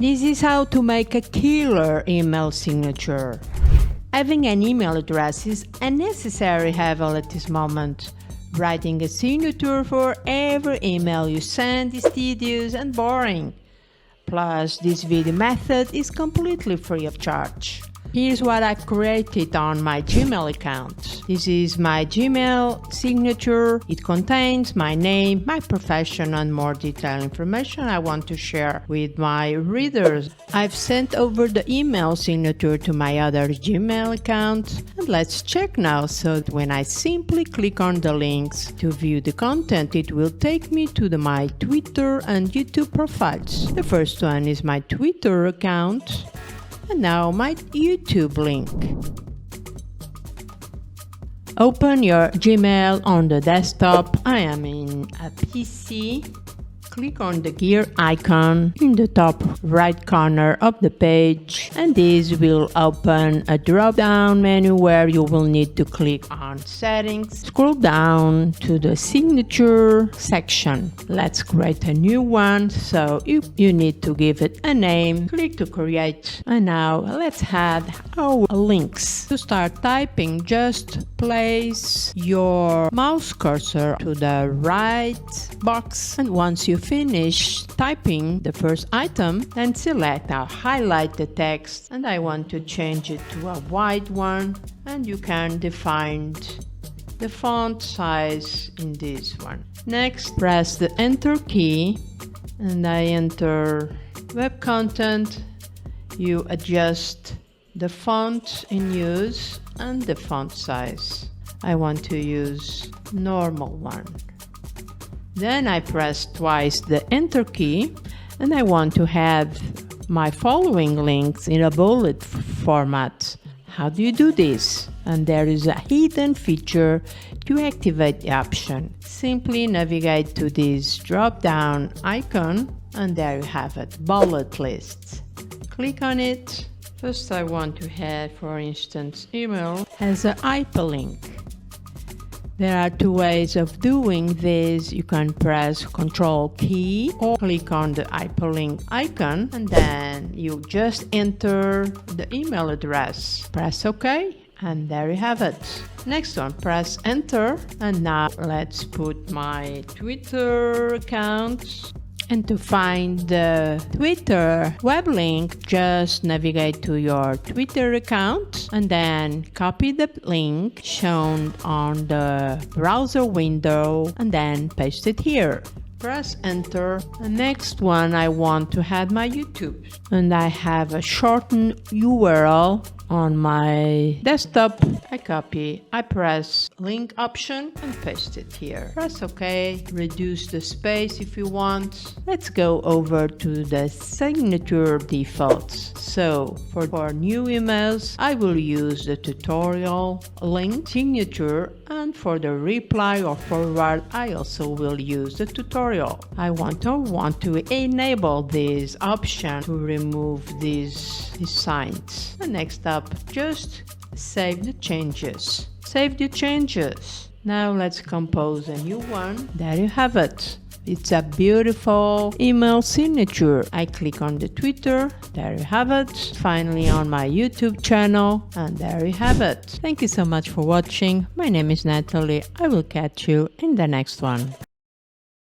This is how to make a killer email signature. Having an email address is a necessary evil at this moment. Writing a signature for every email you send is tedious and boring. Plus, this video method is completely free of charge. Here's what I've created on my Gmail account. This is my Gmail signature. It contains my name, my profession, and more detailed information I want to share with my readers. I've sent over the email signature to my other Gmail account. And let's check now. So when I simply click on the links to view the content, it will take me to my Twitter and YouTube profiles. The first one is my Twitter account. And now my YouTube link. Open your Gmail on the desktop. I am in a PC. Click on the gear icon in the top right corner of the page, and this will open a drop-down menu where you will need to click on Settings. Scroll down to the Signature section. Let's create a new one, so you need to give it a name. Click to create, and now let's add our links. To start typing, just place your mouse cursor to the right box, and once you finish typing the first item, then select. Now highlight the text, and I want to change it to a white one, and you can define the font size in this one. Next, press the enter key, and I enter web content. You adjust the font in use and the font size. I want to use normal one. Then I press twice the enter key, and I want to have my following links in a bullet format. How do you do this? And there is a hidden feature to activate the option. Simply navigate to this drop-down icon, and there you have it, bullet lists. Click on it. First I want to have, for instance, email as a hyperlink. There are two ways of doing this. You can press Ctrl key or click on the hyperlink icon, and then you just enter the email address. Press OK, and there you have it. Next one, press enter, and now let's put my Twitter account. And to find the Twitter web link, just navigate to your Twitter account and then copy the link shown on the browser window and then paste it here. Press enter. The next one, I want to add my YouTube, and I have a shortened URL on my desktop. I copy, I press link option and paste it here. Press OK, reduce the space if you want. Let's go over to the signature defaults. So for new emails, I will use the tutorial link signature, and for the reply or forward, I also will use the tutorial. I want to enable this option to remove these signs. And next up, just save the changes. Save the changes. Now let's compose a new one. There you have it. It's a beautiful email signature. I click on the Twitter. There you have it. Finally on my YouTube channel. And there you have it. Thank you so much for watching. My name is Natalie. I will catch you in the next one.